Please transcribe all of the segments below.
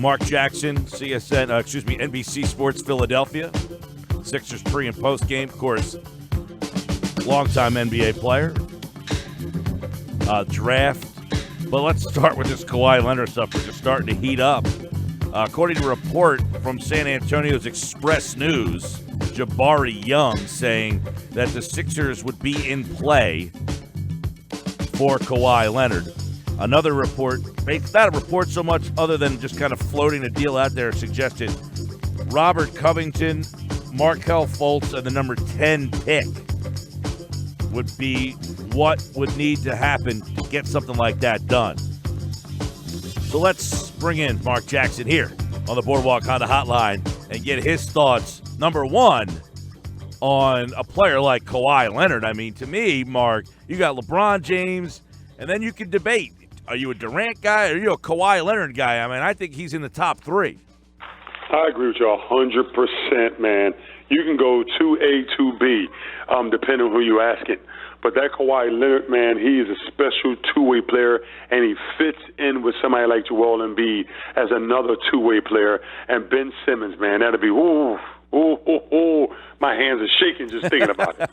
Marc Jackson, NBC Sports Philadelphia. Sixers pre- and post-game, of course, longtime NBA player. Draft. But let's start with this Kawhi Leonard stuff, which is starting to heat up. According to a report from San Antonio's Express News, Jabari Young saying that the Sixers would be in play for Kawhi Leonard. Another report, not a report so much other than just kind of floating a deal out there, suggested Robert Covington, Markelle Fultz, and the number 10 pick would be what would need to happen to get something like that done. So let's bring in Marc Jackson here on the Boardwalk Honda Hotline and get his thoughts, number one, on a player like Kawhi Leonard. I mean, to me, Mark, you got LeBron James, and then you can debate. Are you a Durant guy or are you a Kawhi Leonard guy? I mean, I think he's in the top three. I agree with you 100%, man. You can go 2A, 2B, depending on who you're asking. But that Kawhi Leonard, man, he is a special two-way player, and he fits in with somebody like Joel Embiid as another two-way player. And Ben Simmons, man, that'll be, my hands are shaking just thinking about it.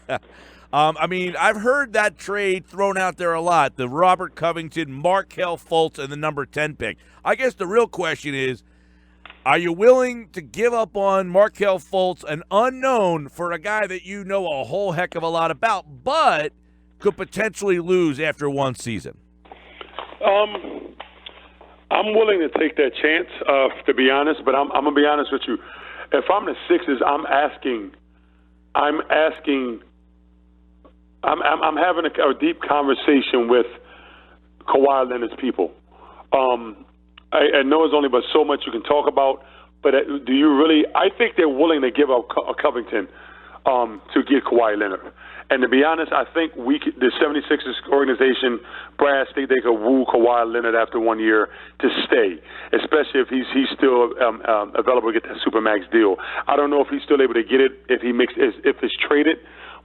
I mean, I've heard that trade thrown out there a lot, the Robert Covington, Markelle Fultz, and the number 10 pick. I guess the real question is, are you willing to give up on Markelle Fultz, an unknown, for a guy that you know a whole heck of a lot about, but could potentially lose after one season? I'm willing to take that chance, to be honest, but I'm going to be honest with you. If I'm the Sixers, I'm having a deep conversation with Kawhi Leonard's people. I know there's only but so much you can talk about, but do you really? I think they're willing to give up Covington to get Kawhi Leonard. And to be honest, I think the 76ers organization, brass, think they could woo Kawhi Leonard after 1 year to stay, especially if he's still available to get that Supermax deal. I don't know if he's still able to get it if it's traded.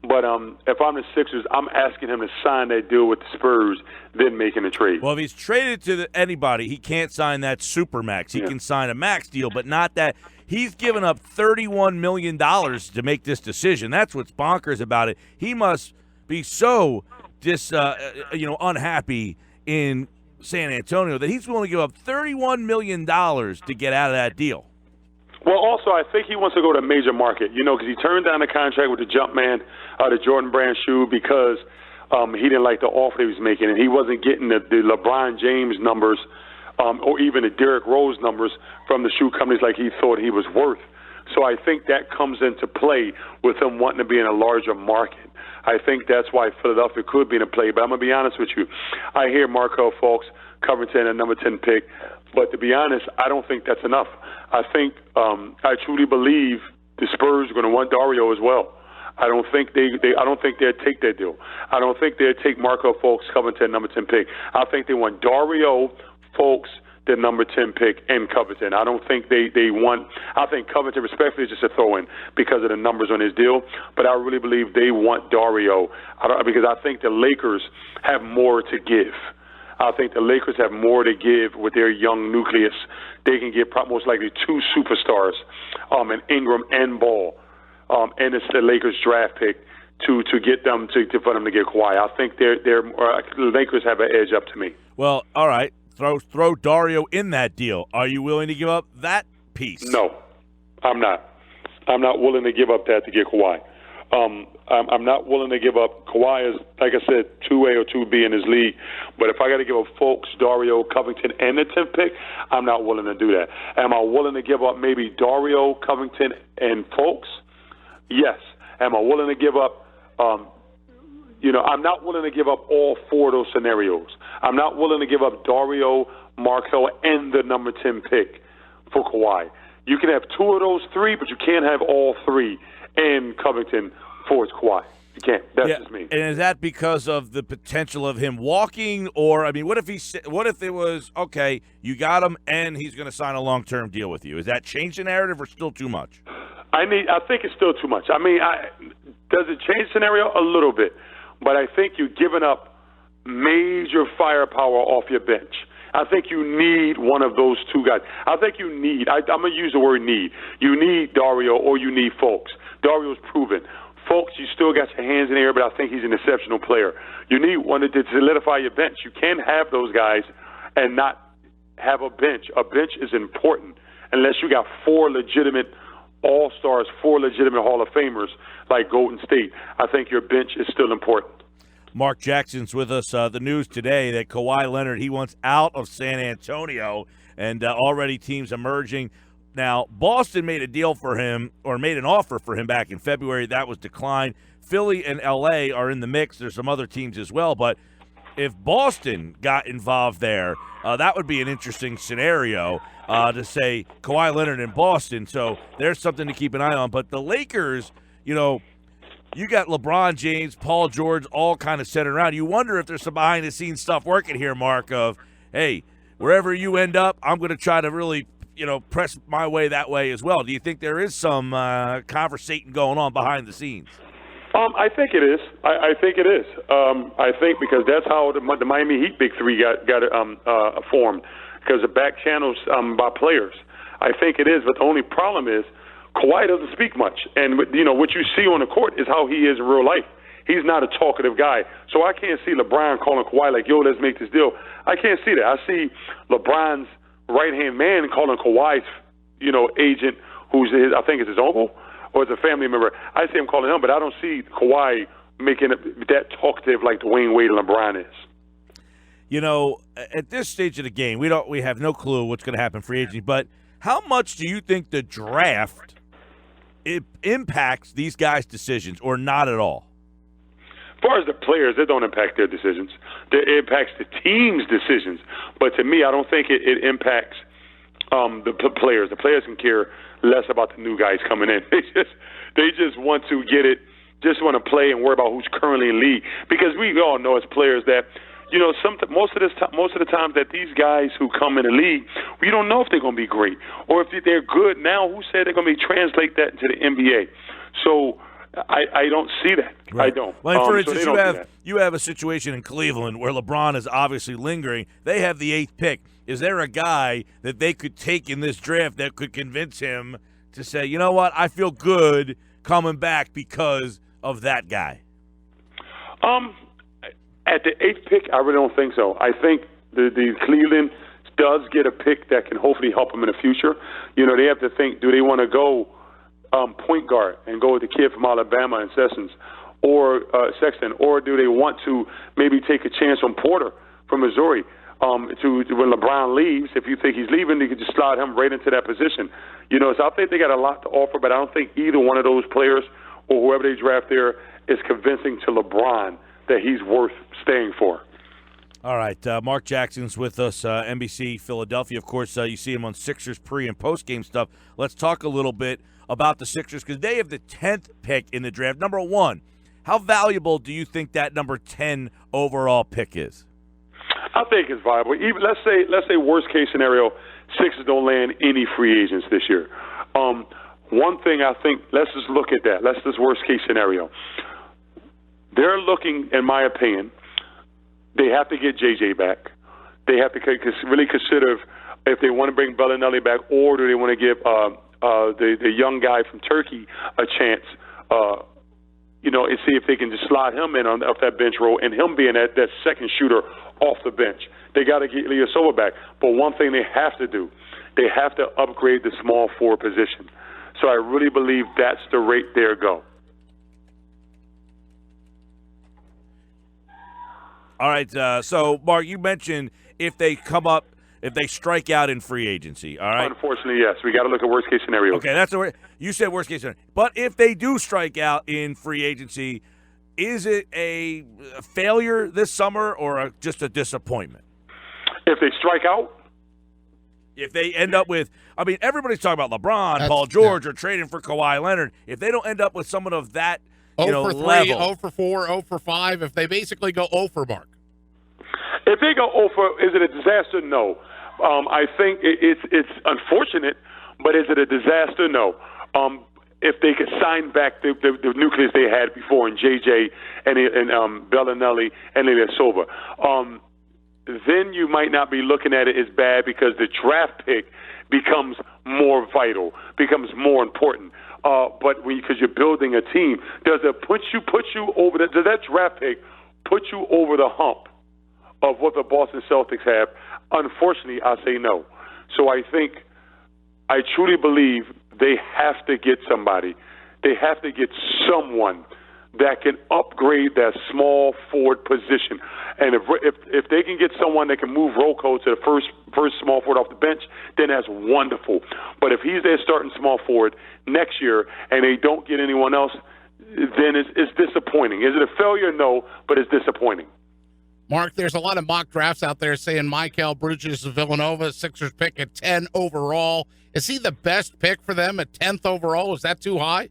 But if I'm the Sixers, I'm asking him to sign that deal with the Spurs, then making a trade. Well, if he's traded to anybody, he can't sign that Supermax. He can sign a max deal, but not that. He's given up $31 million to make this decision. That's what's bonkers about it. He must be so unhappy in San Antonio that he's willing to give up $31 million to get out of that deal. Well, also, I think he wants to go to a major market, because he turned down the contract with the Jumpman, the Jordan Brand shoe, because he didn't like the offer he was making, and he wasn't getting the LeBron James numbers or even the Derrick Rose numbers from the shoe companies like he thought he was worth. So I think that comes into play with him wanting to be in a larger market. I think that's why Philadelphia could be in a play. But I'm going to be honest with you. I hear Markelle Fultz, Covington, and number 10 pick. But to be honest, I don't think that's enough. I think I truly believe the Spurs are going to want Dario as well. I don't think they'd take that deal. I don't think they'd take Markelle Fultz, Covington, number 10 pick. I think they want Dario, Fultz, the number 10 pick, and Covington. I don't think they want – I think Covington, respectfully, is just a throw-in because of the numbers on his deal. But I really believe they want Dario because I think the Lakers have more to give. I think the Lakers have more to give with their young nucleus. They can get most likely two superstars, in Ingram and Ball, and it's the Lakers draft pick to get them for them to get Kawhi. I think the Lakers have an edge up to me. Well, all right. Throw Dario in that deal. Are you willing to give up that piece? No, I'm not. I'm not willing to give up that to get Kawhi. I'm not willing to give up. Kawhi is, like I said, 2A or 2B in his league. But if I got to give up Fultz, Dario, Covington, and the 10th pick, I'm not willing to do that. Am I willing to give up maybe Dario, Covington, and Fultz? Yes. Am I willing to give up I'm not willing to give up all four of those scenarios. I'm not willing to give up Dario, Markelle, and the number 10 pick for Kawhi. You can have two of those three, but you can't have all three and Covington for Kawhi. You can't. That's just me. And is that because of the potential of him walking? Or, I mean, what if it was, okay, you got him and he's going to sign a long-term deal with you? Is that change the narrative or still too much? I think it's still too much. I mean, does it change the scenario? A little bit. But I think you're giving up major firepower off your bench. I think you need one of those two guys. I think you need, I'm going to use the word need. You need Dario or you need Fultz. Dario's proven. Fultz, you still got your hands in the air, but I think he's an exceptional player. You need one to solidify your bench. You can't have those guys and not have a bench. A bench is important unless you got four legitimate all-stars, four legitimate Hall of Famers like Golden State. I think your bench is still important. Marc Jackson's with us. The news today that Kawhi Leonard, he wants out of San Antonio, and already teams emerging. Now, Boston made a deal for him, or made an offer for him back in February. That was declined. Philly and L.A. are in the mix. There's some other teams as well, but if Boston got involved there, that would be an interesting scenario to say Kawhi Leonard in Boston. So there's something to keep an eye on. But the Lakers, you got LeBron James, Paul George, all kind of centered around. You wonder if there's some behind-the-scenes stuff working here, Mark, of, hey, wherever you end up, I'm going to try to really, press my way that way as well. Do you think there is some conversating going on behind the scenes? I think it is. I think it is. I think because that's how the Miami Heat Big Three got formed, because of back channels by players. I think it is, but the only problem is Kawhi doesn't speak much. And, what you see on the court is how he is in real life. He's not a talkative guy. So I can't see LeBron calling Kawhi like, yo, let's make this deal. I can't see that. I see LeBron's right-hand man calling Kawhi's, agent, who's I think is his uncle, or as a family member. I see him calling him, but I don't see Kawhi making it that talkative like Dwayne Wade and LeBron is. At this stage of the game, we have no clue what's going to happen free agency, but how much do you think the draft impacts these guys' decisions, or not at all? As far as the players, it don't impact their decisions. It impacts the team's decisions. But to me, I don't think it impacts the players. The players can care less about the new guys coming in. They just want to get it, just want to play and worry about who's currently in league. Because we all know as players that, most of the time that these guys who come in the league, we don't know if they're going to be great. Or if they're good now, who said they're going to translate that into the NBA? So I don't see that. Right. I don't. Well, for instance, you have a situation in Cleveland where LeBron is obviously lingering. They have the 8th pick. Is there a guy that they could take in this draft that could convince him to say, you know what, I feel good coming back because of that guy? At the 8th pick, I really don't think so. I think the Cleveland does get a pick that can hopefully help them in the future. They have to think, do they want to go point guard and go with the kid from Alabama and Sexton, or do they want to maybe take a chance on Porter from Missouri? To when LeBron leaves, if you think he's leaving, you could just slide him right into that position. So I think they got a lot to offer, but I don't think either one of those players or whoever they draft there is convincing to LeBron that he's worth staying for. All right, Marc Jackson's with us, NBC Philadelphia. Of course, you see him on Sixers pre- and post-game stuff. Let's talk a little bit about the Sixers because they have the 10th pick in the draft. Number one, how valuable do you think that number 10 overall pick is? I think it's viable. Even let's say worst case scenario, Sixers don't land any free agents this year. One thing I think, let's just look at that. Let's just worst case scenario. They're looking, in my opinion, they have to get JJ back. They have to really consider if they want to bring Bellinelli back, or do they want to give the young guy from Turkey a chance. And see if they can just slide him in off that bench role, and him being that second shooter off the bench. They got to get Ilyasova back. But one thing they have to do, they have to upgrade the small forward position. So I really believe that's the rate they'll go. All right. So, Mark, you mentioned if they strike out in free agency, all right? Unfortunately, yes. We got to look at worst-case scenario. Okay, you said worst-case scenario. But if they do strike out in free agency, is it a failure this summer or just a disappointment? If they strike out? If they end up with – everybody's talking about LeBron, Paul George, or trading for Kawhi Leonard. If they don't end up with someone of that 0 for 3, level. 0 for 4, 0 for 5, if they basically go 0 for Mark. If they go 0 for, is it a disaster? No. I think it's unfortunate, but is it a disaster? No. If they could sign back the nucleus they had before in JJ and Bellinelli and Ilyasova. then you might not be looking at it as bad because the draft pick becomes more vital, becomes more important. But because you're building a team, does it put you over does that draft pick put you over the hump of what the Boston Celtics have? Unfortunately, I say no. So I truly believe they have to get somebody. They have to get someone that can upgrade that small forward position. And if they can get someone that can move Rocco to the first small forward off the bench, then that's wonderful. But if he's their starting small forward next year and they don't get anyone else, then it's disappointing. Is it a failure? No, but it's disappointing. Mark, there's a lot of mock drafts out there saying Mikal Bridges of Villanova, Sixers pick at 10 overall. Is he the best pick for them at 10th overall? Is that too high?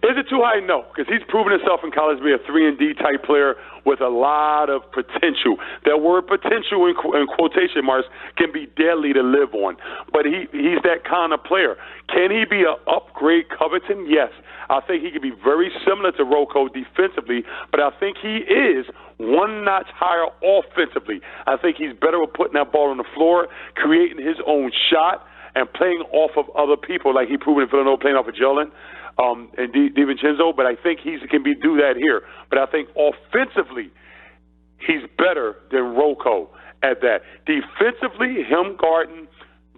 Is it too high? No, because he's proven himself in college to be a 3-and-D type player with a lot of potential. That word potential in quotation marks can be deadly to live on, but he's that kind of player. Can he be an upgrade Covington? Yes. I think he could be very similar to Rocco defensively, but I think he is one notch higher offensively. I think he's better with putting that ball on the floor, creating his own shot, and playing off of other people like he proved in Villanova, playing off of Jalen and DiVincenzo, but I think he can do that here. But I think offensively, he's better than Rocco at that. Defensively, him guarding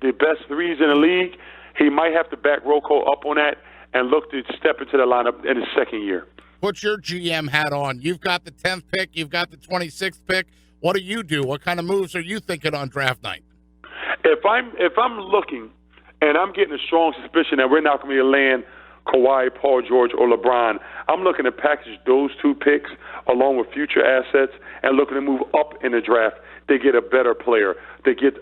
the best threes in the league, he might have to back Rocco up on that and look to step into the lineup in his second year. Put your GM hat on. You've got the 10th pick. You've got the 26th pick. What do you do? What kind of moves are you thinking on draft night? If I'm looking and I'm getting a strong suspicion that we're not going to land Kawhi, Paul George, or LeBron, I'm looking to package those two picks along with future assets and looking to move up in the draft to get a better player, to get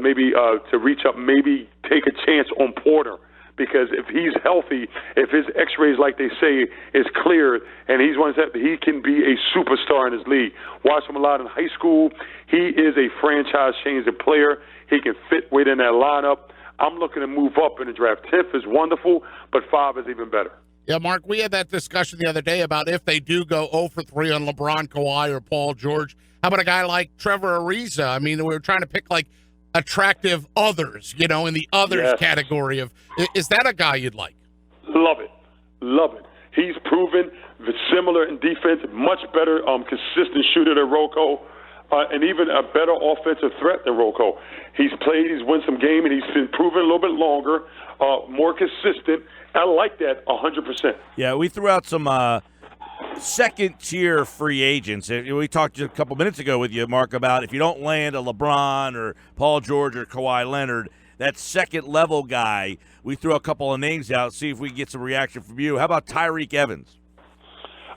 maybe to reach up, maybe take a chance on Porter. Because if he's healthy, if his X-rays, like they say, is clear, and he's one that he can be a superstar in his league. Watch him a lot in high school. He is a franchise-changing player. He can fit right in that lineup. I'm looking to move up in the draft. 10th is wonderful, but 5 is even better. Yeah, Mark, we had that discussion the other day about if they do go 0 for 3 on LeBron, Kawhi, or Paul George, how about a guy like Trevor Ariza? I mean, we were trying to pick, like, attractive others, in the others category of, is that a guy you'd like? Love it. He's proven similar in defense, much better consistent shooter than Rocco, and even a better offensive threat than Rocco. He's won some game, and he's been proven a little bit longer, more consistent. I like that 100%. Yeah, we threw out some second-tier free agents. We talked just a couple minutes ago with you, Mark, about if you don't land a LeBron or Paul George or Kawhi Leonard, that second-level guy, we threw a couple of names out, see if we can get some reaction from you. How about Tyreke Evans?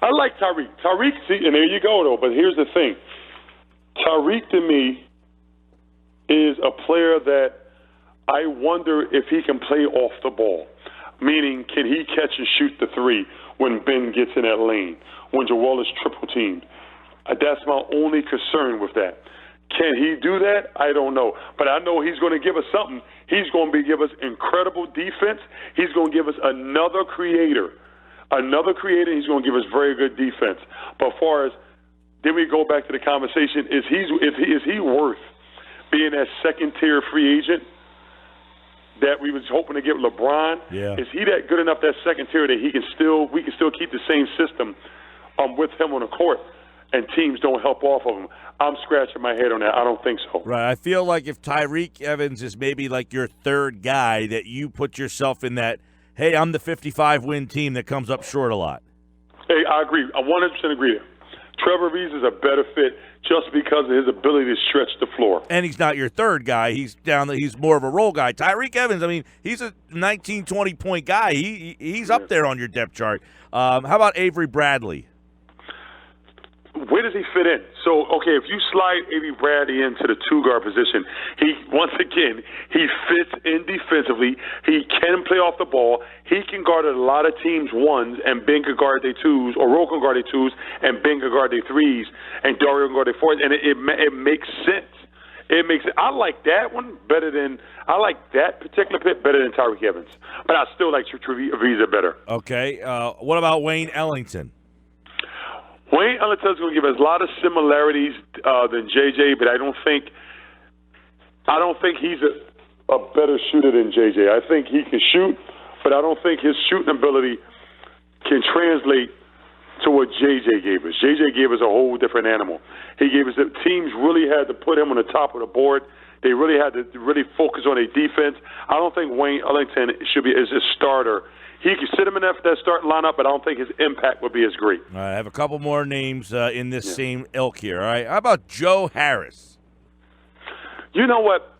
I like Tyreke. See, and there you go, though, but here's the thing. Tyreke, to me, is a player that I wonder if he can play off the ball, meaning can he catch and shoot the three when Ben gets in that lane, when Joel is triple-teamed. That's my only concern with that. Can he do that? I don't know. But I know he's going to give us something. He's going to give us incredible defense. He's going to give us another creator. He's going to give us very good defense. But as far as, then we go back to the conversation, is he worth being that second-tier free agent that we was hoping to get LeBron? Yeah. Is he that good enough, that second tier, that we can still keep the same system with him on the court and teams don't help off of him? I'm scratching my head on that. I don't think so. Right. I feel like if Tyreke Evans is maybe like your third guy, that you put yourself in that, hey, I'm the 55-win team that comes up short a lot. Hey, I agree. I 100% agree there. Trevor Ariza is a better fit just because of his ability to stretch the floor. And he's not your third guy. He's more of a role guy. Tyreke Evans, I mean, he's a 19, 20-point guy. He's up there on your depth chart. How about Avery Bradley? Where does he fit in? So, okay, if you slide Avery Bradley into the two-guard position, he fits in defensively. He can play off the ball. He can guard a lot of teams' ones, and Ben can guard their twos, or Rowe can guard their twos, and Ben can guard their threes, and Dario can guard their fours, and it makes sense. I like that one better than – I like that particular pick better than Tyreke Evans. But I still like Ariza better. Okay. What about Wayne Ellington? Wayne Ellington's going to give us a lot of similarities than JJ, but I don't think he's a better shooter than JJ. I think he can shoot, but I don't think his shooting ability can translate to what JJ gave us. JJ gave us a whole different animal. He gave us the teams really had to put him on the top of the board. They really had to really focus on a defense. I don't think Wayne Ellington should be as a starter. He can sit him in that starting lineup, but I don't think his impact would be as great. All right, I have a couple more names in this same ilk here. All right, how about Joe Harris? You know what?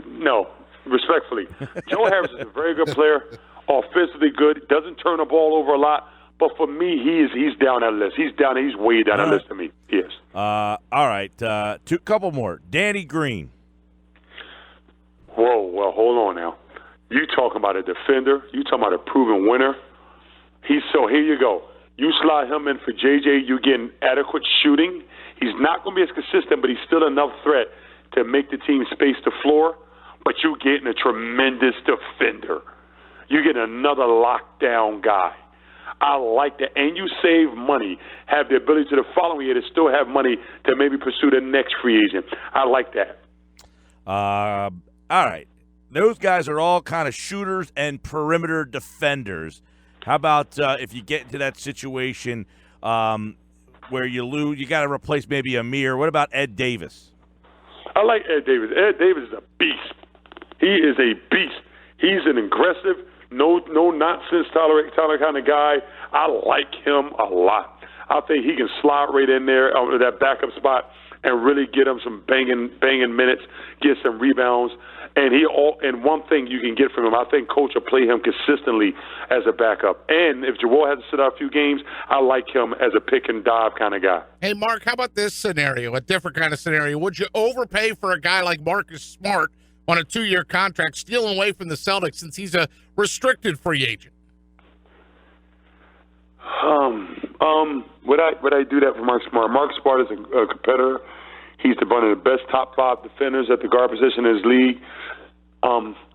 No, respectfully. Joe Harris is a very good player, offensively good, doesn't turn the ball over a lot. But for me, he's down that list. He's way down that list to me. Yes. All right, couple more. Danny Green. Whoa, well, hold on now. You talking about a defender? You talking about a proven winner? So here you go. You slide him in for JJ. You getting adequate shooting. He's not going to be as consistent, but he's still enough threat to make the team space the floor. But you getting a tremendous defender. You getting another lockdown guy. I like that. And you save money, have the ability to the following year to still have money to maybe pursue the next free agent. I like that. All right. Those guys are all kind of shooters and perimeter defenders. How about if you get into that situation where you lose, you got to replace maybe Amir. What about Ed Davis? I like Ed Davis. Ed Davis is a beast. He is a beast. He's an aggressive, no nonsense tolerant kind of guy. I like him a lot. I think he can slide right in there on that backup spot and really get him some banging minutes, get some rebounds. And one thing you can get from him, I think coach will play him consistently as a backup. And if Joel has to sit out a few games, I like him as a pick and dive kind of guy. Hey, Mark, how about this scenario, a different kind of scenario? Would you overpay for a guy like Marcus Smart on a 2-year contract, stealing away from the Celtics since he's a restricted free agent? Would I do that for Mark Smart? Mark Smart is a competitor. He's one of the best top 5 defenders at the guard position in his league.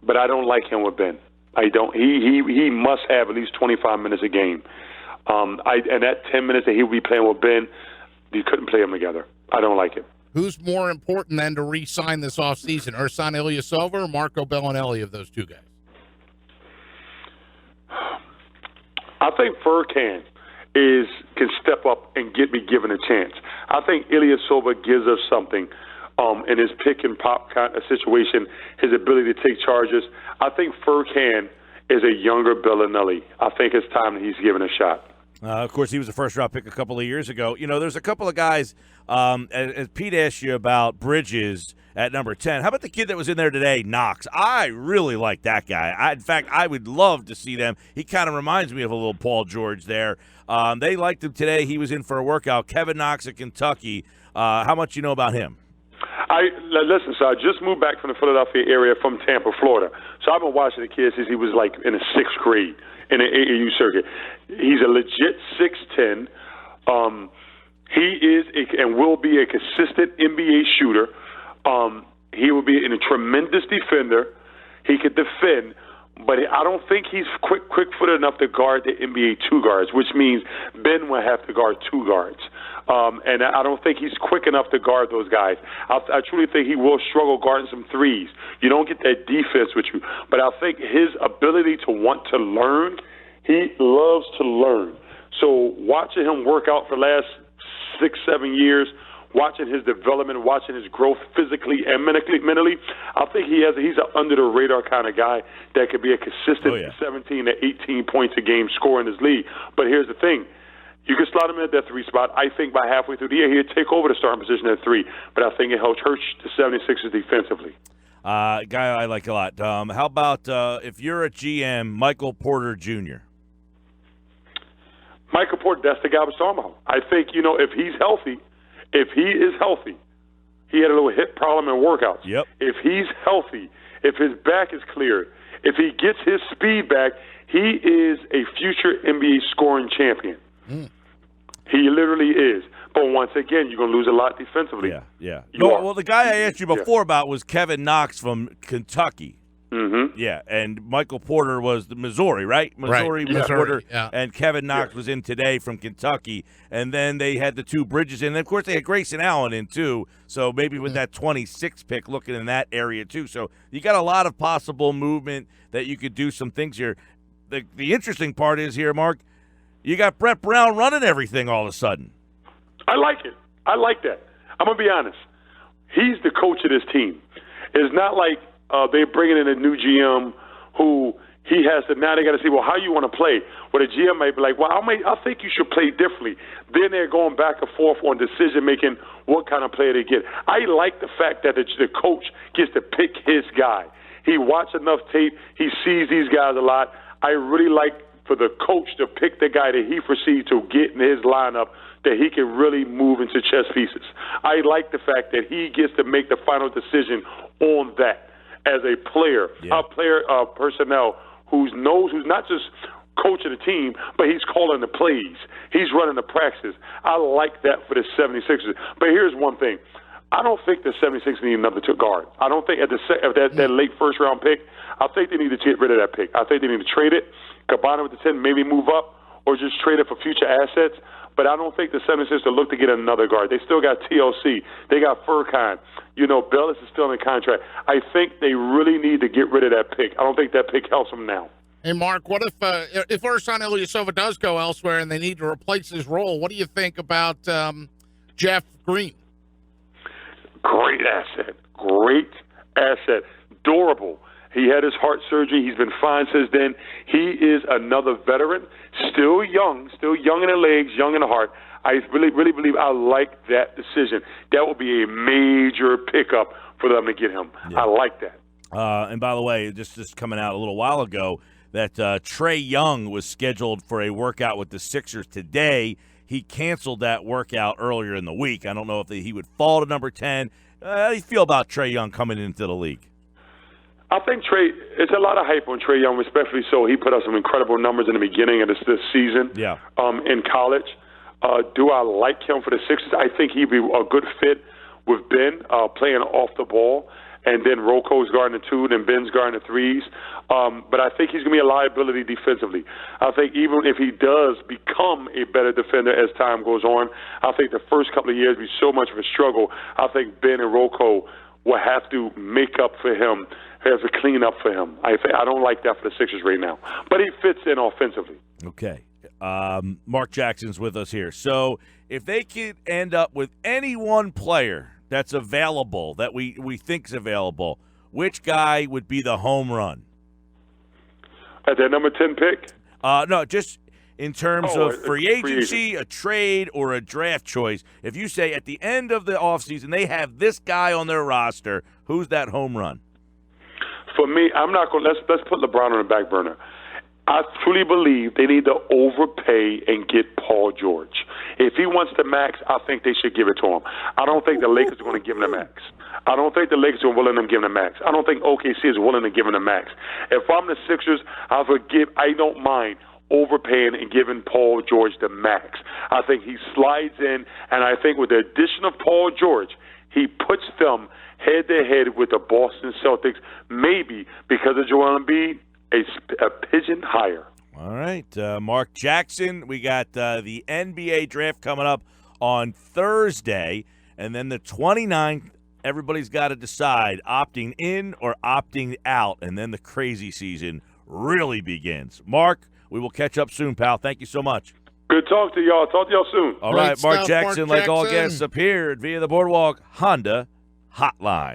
But I don't like him with Ben. I don't. He must have at least 25 minutes a game. And that 10 minutes that he would be playing with Ben, you couldn't play them together. I don't like it. Who's more important than to re-sign this offseason, Ersan Ilyasova or Marco Bellinelli of those two guys? I think Furkan can step up and be given a chance. I think Ilyasova gives us something in his pick and pop kind of situation, his ability to take charges. I think Furkan is a younger Bellinelli. I think it's time that he's given a shot. Of course, he was a first-round pick a couple of years ago. You know, there's a couple of guys, as Pete asked you about Bridges at number 10. How about the kid that was in there today, Knox? I really like that guy. In fact, I would love to see them. He kind of reminds me of a little Paul George there. They liked him today. He was in for a workout. Kevin Knox at Kentucky. How much you know about him? Listen, so I just moved back from the Philadelphia area from Tampa, Florida. So I've been watching the kid since he was like in the 6th grade in the AAU circuit. He's a legit 6'10". He is and will be a consistent NBA shooter. He will be a tremendous defender. He could defend, but I don't think he's quick-footed enough to guard the NBA 2 guards, which means Ben will have to guard 2 guards. And I don't think he's quick enough to guard those guys. I truly think he will struggle guarding some threes. You don't get that defense with you. But I think his ability to want to learn, he loves to learn. So watching him work out for the last 6-7 years, watching his development, watching his growth physically and mentally, I think he's an under-the-radar kind of guy that could be a consistent 17 to 18 points a game scorer in his league. But here's the thing. You can slot him in at that 3 spot. I think by halfway through the year, he'll take over the starting position at 3. But I think it helps hurt the 76ers defensively. Guy I like a lot. How about if you're a GM, Michael Porter Jr.? Michael Porter, that's the guy I was talking about. I think, if he is healthy, he had a little hip problem in workouts. Yep. If he's healthy, if his back is cleared, if he gets his speed back, he is a future NBA scoring champion. He literally is. But once again, you're going to lose a lot defensively. Yeah. Well, the guy I asked you before about was Kevin Knox from Kentucky. Mm-hmm. Yeah, and Michael Porter was the Missouri, right? Missouri was Missouri, Porter, yeah. and Kevin Knox was in today from Kentucky. And then they had the two Bridges in. And, of course, they had Grayson Allen in, too. So maybe with that 26 pick looking in that area, too. So you got a lot of possible movement that you could do some things here. The interesting part is here, Mark, you got Brett Brown running everything all of a sudden. I like it. I like that. I'm going to be honest. He's the coach of this team. It's not like they're bringing in a new GM who he has to, now they got to see, well, how you want to play? Well, the GM might be like, well, I think you should play differently. Then they're going back and forth on decision-making, what kind of player they get. I like the fact that the coach gets to pick his guy. He watched enough tape. He sees these guys a lot. I really like for the coach to pick the guy that he foresees to get in his lineup that he can really move into chess pieces. I like the fact that he gets to make the final decision on that as a player, personnel who's not just coaching the team, but he's calling the plays. He's running the practices. I like that for the 76ers. But here's one thing. I don't think the 76ers need another guard. I don't think at that late first-round pick, I think they need to get rid of that pick. I think they need to trade it, combine it with the 10, maybe move up, or just trade it for future assets. But I don't think the 76ers look to get another guard. They still got TLC. They got Furkan. Bellis is still in contract. I think they really need to get rid of that pick. I don't think that pick helps them now. Hey, Mark, what if Ersan Ilyasova does go elsewhere and they need to replace his role? What do you think about Jeff Green? Great asset. Great asset. Durable. He had his heart surgery. He's been fine since then. He is another veteran, still young in the legs, young in the heart. I really, really believe I like that decision. That will be a major pickup for them to get him. Yeah. I like that. And by the way, just coming out a little while ago, that Trae Young was scheduled for a workout with the Sixers today. He canceled that workout earlier in the week. I don't know if he would fall to number 10. How do you feel about Trae Young coming into the league? I think it's a lot of hype on Trae Young, especially so he put up some incredible numbers in the beginning of this season in college. Do I like him for the Sixers? I think he'd be a good fit with Ben playing off the ball, and then Roko's guarding the 2, then Ben's guarding the 3s. But I think he's going to be a liability defensively. I think even if he does become a better defender as time goes on, I think the first couple of years will be so much of a struggle. I think Ben and Roko will have to make up for him, have to clean up for him. I don't like that for the Sixers right now. But he fits in offensively. Okay. Marc Jackson's with us here. So if they could end up with any one player that's available, that we think is available, which guy would be the home run? At their number 10 pick? No, just in terms of free agency, a trade, or a draft choice. If you say at the end of the offseason they have this guy on their roster, who's that home run? For me, I'm not going. Let's put LeBron on the back burner. I truly believe they need to overpay and get Paul George. If he wants the max, I think they should give it to him. I don't think the Lakers are going to give him the max. I don't think the Lakers are willing to give him the max. I don't think OKC is willing to give him the max. If I'm the Sixers, I don't mind overpaying and giving Paul George the max. I think he slides in, and I think with the addition of Paul George, he puts them head-to-head with the Boston Celtics, maybe because of Joel Embiid, a pigeon higher. All right. Marc Jackson, we got the NBA draft coming up on Thursday, and then the 29th, everybody's got to decide opting in or opting out, and then the crazy season really begins. Mark, we will catch up soon, pal. Thank you so much. Good talk to y'all. Talk to y'all soon. All right, Marc Jackson, like all guests, appeared via the Boardwalk Honda Hotline.